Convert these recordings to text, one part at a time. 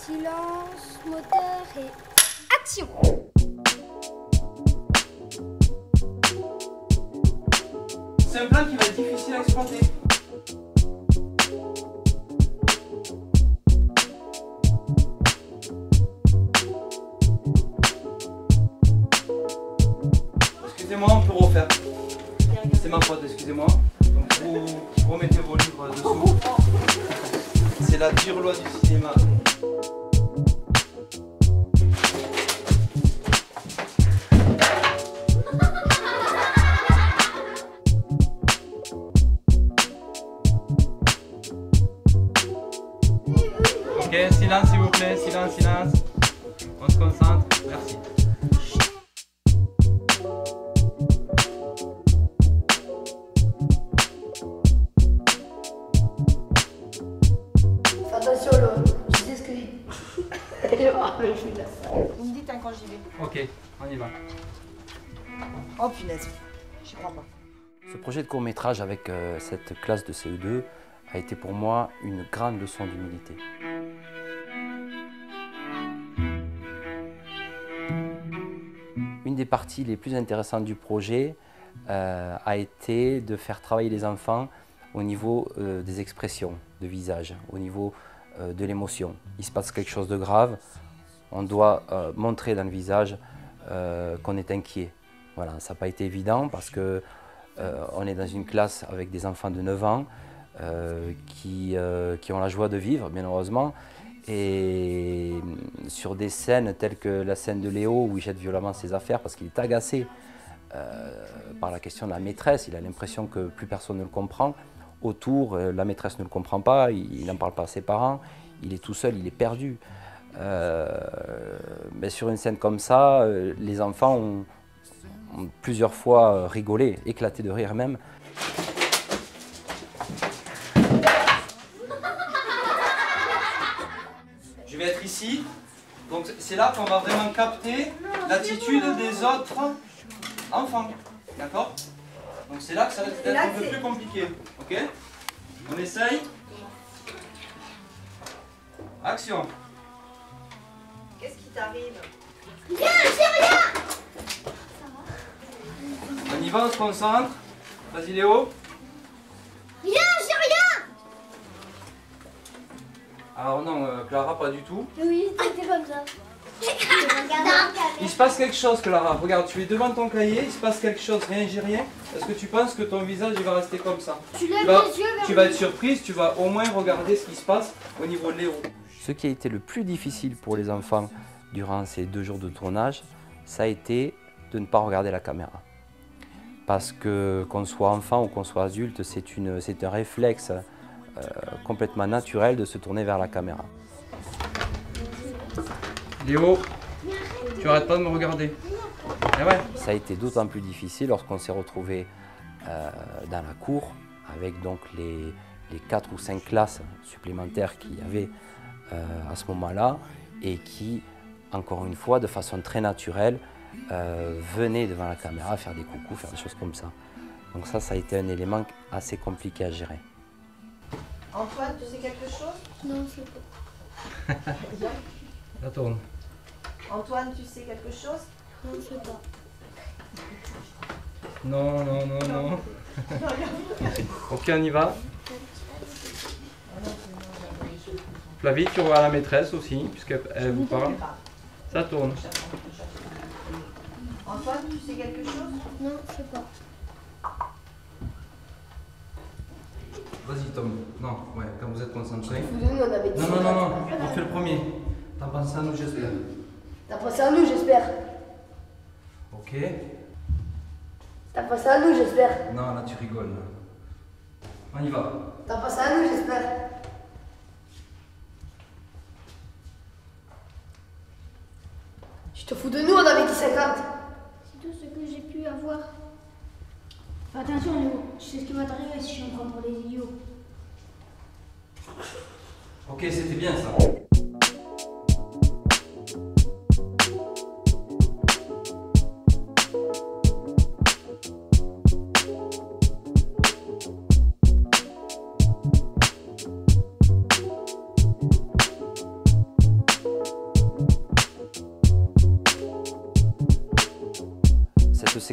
Silence, moteur et action! C'est un plan qui va être difficile à exploiter. Excusez-moi, on peut refaire. C'est ma faute, excusez-moi. Donc vous remettez vos livres dessous. C'est la dure loi du cinéma. Ok, silence s'il vous plaît, silence, silence. On se concentre, merci. Fais attention là, je sais ce que je dis. Vous me dites hein, quand j'y vais. Ok, on y va. Oh punaise, j'y crois pas. Ce projet de court-métrage avec cette classe de CE2 a été pour moi une grande leçon d'humilité. Une des parties les plus intéressantes du projet a été de faire travailler les enfants au niveau des expressions de visage, au niveau de l'émotion. Il se passe quelque chose de grave, on doit montrer dans le visage qu'on est inquiet. Voilà, ça n'a pas été évident parce que on est dans une classe avec des enfants de 9 ans qui ont la joie de vivre, bien heureusement. Et sur des scènes telles que la scène de Léo où il jette violemment ses affaires parce qu'il est agacé par la question de la maîtresse, il a l'impression que plus personne ne le comprend. Autour, la maîtresse ne le comprend pas, il n'en parle pas à ses parents, il est tout seul, il est perdu. Mais sur une scène comme ça, les enfants ont plusieurs fois rigolé, éclaté de rire même. Je vais être ici, donc c'est là qu'on va vraiment capter l'attitude des autres enfants, d'accord? Donc c'est là que ça va être un peu plus compliqué, ok? On essaye. Action. Qu'est-ce qui t'arrive? On y va, on se concentre. Vas-y Léo. Rien, j'ai rien! Alors non, Clara, pas du tout. Oui, c'était comme ça. Il se passe quelque chose, Clara. Regarde, tu es devant ton cahier, il se passe quelque chose, rien, j'ai rien. Est-ce que tu penses que ton visage il va rester comme ça? Tu lèves les yeux vers Tu vas être surprise, tu vas au moins regarder ce qui se passe au niveau de Léo. Ce qui a été le plus difficile pour les enfants durant ces 2 jours de tournage, ça a été de ne pas regarder la caméra. Parce que qu'on soit enfant ou qu'on soit adulte, c'est un réflexe complètement naturel de se tourner vers la caméra. Léo, tu arrêtes pas de me regarder. Eh ouais. Ça a été d'autant plus difficile lorsqu'on s'est retrouvé dans la cour avec donc les 4 ou 5 classes supplémentaires qu'il y avait à ce moment-là et qui, encore une fois, de façon très naturelle, venaient devant la caméra faire des coucous, faire des choses comme ça. Donc ça a été un élément assez compliqué à gérer. Antoine, tu sais quelque chose? Non, je sais pas. Ça tourne. Antoine, tu sais quelque chose? Non, je sais pas. Non, non, non, non. Ok, on y va. Flavie, tu regardes la maîtresse aussi, puisqu'elle vous parle. Ça tourne. Antoine, tu sais quelque chose? Non, je sais pas. Vas-y, Tom. Non, ouais, quand vous êtes concentré. Nous, on avait dit Non, non, non, non, on fait le premier. T'as pensé à nous, j'espère. T'as pensé à nous, j'espère. Ok. T'as pensé à nous, j'espère. Non, là, tu rigoles. Là. On y va. T'as pensé à nous, j'espère. Je te fous de nous, on avait dit 50. C'est tout ce que j'ai pu avoir. Fais attention, Léo. Tu sais ce qui va t'arriver si je me prends pour des idiots. Ok, c'était bien ça.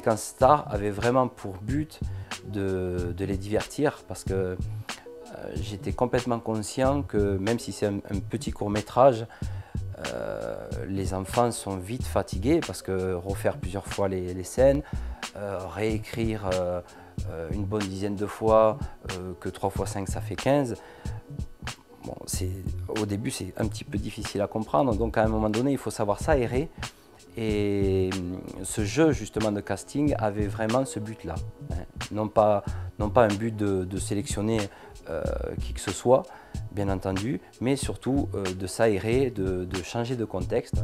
séquence star avait vraiment pour but de les divertir parce que j'étais complètement conscient que même si c'est un petit court-métrage, les enfants sont vite fatigués parce que refaire plusieurs fois les scènes, réécrire une bonne dizaine de fois, que 3 x 5 ça fait 15. Bon, au début c'est un petit peu difficile à comprendre, donc à un moment donné il faut savoir s'aérer. Et ce jeu justement de casting avait vraiment ce but-là, hein. Non pas un but de sélectionner qui que ce soit, bien entendu, mais surtout de s'aérer, de changer de contexte.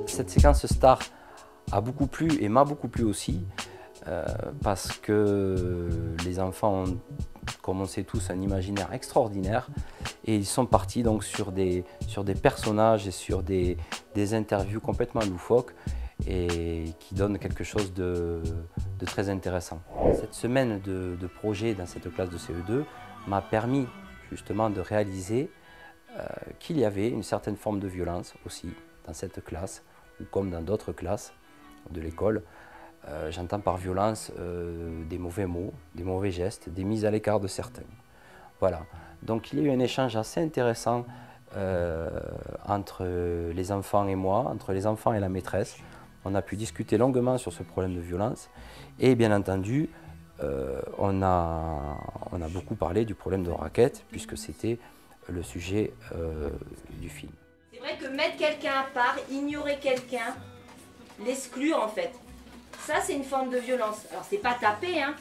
Cette séquence star a beaucoup plu et m'a beaucoup plu aussi, parce que les enfants ont, comme on sait tous, un imaginaire extraordinaire et ils sont partis donc sur des personnages et sur des interviews complètement loufoques et qui donnent quelque chose de très intéressant. Cette semaine de projet dans cette classe de CE2 m'a permis justement de réaliser qu'il y avait une certaine forme de violence aussi dans cette classe ou comme dans d'autres classes de l'école. J'entends par violence des mauvais mots, des mauvais gestes, des mises à l'écart de certains. Voilà. Donc il y a eu un échange assez intéressant entre les enfants et moi, entre les enfants et la maîtresse. On a pu discuter longuement sur ce problème de violence et bien entendu, on a beaucoup parlé du problème de raquettes puisque c'était le sujet du film. C'est vrai que mettre quelqu'un à part, ignorer quelqu'un, l'exclure en fait. Ça, c'est une forme de violence. Alors, c'est pas taper, hein,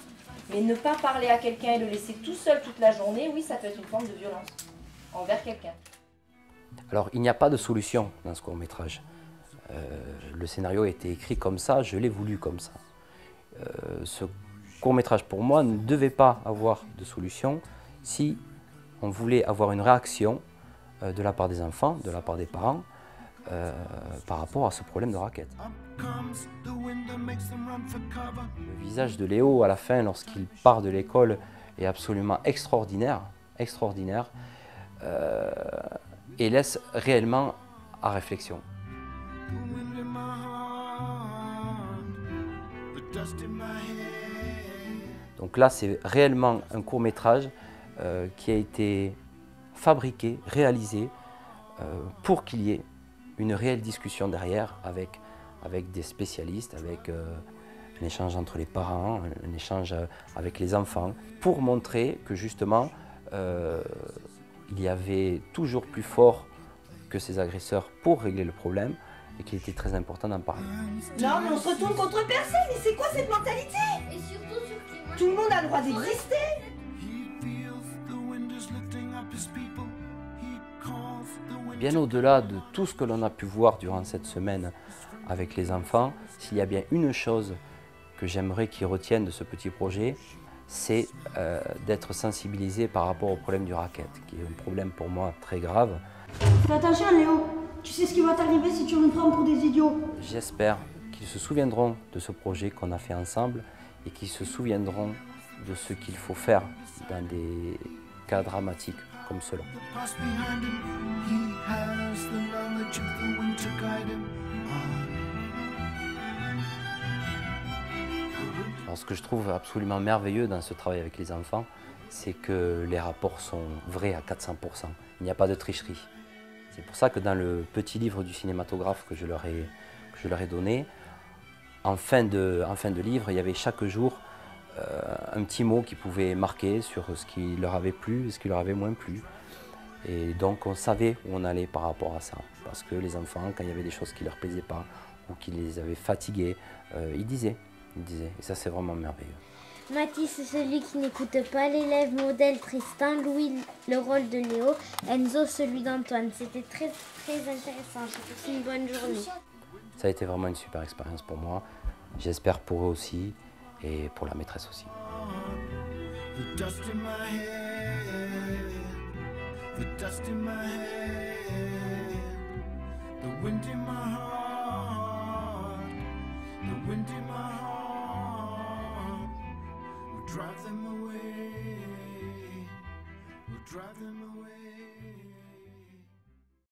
mais ne pas parler à quelqu'un et le laisser tout seul toute la journée, oui, ça peut être une forme de violence envers quelqu'un. Alors, il n'y a pas de solution dans ce court-métrage. Le scénario a été écrit comme ça, je l'ai voulu comme ça. Ce court-métrage, pour moi, ne devait pas avoir de solution si on voulait avoir une réaction de la part des enfants, de la part des parents, par rapport à ce problème de raquette. Le visage de Léo à la fin, lorsqu'il part de l'école, est absolument extraordinaire, extraordinaire, et laisse réellement à réflexion. Donc là, c'est réellement un court-métrage qui a été fabriqué, réalisé, pour qu'il y ait une réelle discussion derrière avec des spécialistes, avec un échange entre les parents, un échange avec les enfants, pour montrer que justement, il y avait toujours plus fort que ces agresseurs pour régler le problème et qu'il était très important d'en parler. Non, mais on se retourne contre personne, mais c'est quoi cette mentalité? Et surtout Tout le monde a le droit d'exister. Bien au-delà de tout ce que l'on a pu voir durant cette semaine avec les enfants, s'il y a bien une chose que j'aimerais qu'ils retiennent de ce petit projet, c'est d'être sensibilisé par rapport au problème du racket, qui est un problème pour moi très grave. Fais attention Léo, tu sais ce qui va t'arriver si tu nous prends pour des idiots. J'espère qu'ils se souviendront de ce projet qu'on a fait ensemble et qu'ils se souviendront de ce qu'il faut faire dans des cas dramatiques comme cela. Alors, ce que je trouve absolument merveilleux dans ce travail avec les enfants, c'est que les rapports sont vrais à 400%. Il n'y a pas de tricherie. C'est pour ça que dans le petit livre du cinématographe que je leur ai donné, en fin de livre, il y avait chaque jour un petit mot qui pouvait marquer sur ce qui leur avait plu et ce qui leur avait moins plu. Et donc on savait où on allait par rapport à ça. Parce que les enfants, quand il y avait des choses qui ne leur plaisaient pas ou qui les avaient fatigués, ils disaient. Et ça, c'est vraiment merveilleux. Mathis, c'est celui qui n'écoute pas, l'élève modèle Tristan, Louis, le rôle de Léo, Enzo, celui d'Antoine. C'était très, très intéressant. J'ai passé une bonne journée. Ça a été vraiment une super expérience pour moi. J'espère pour eux aussi et pour la maîtresse aussi. Drive them away.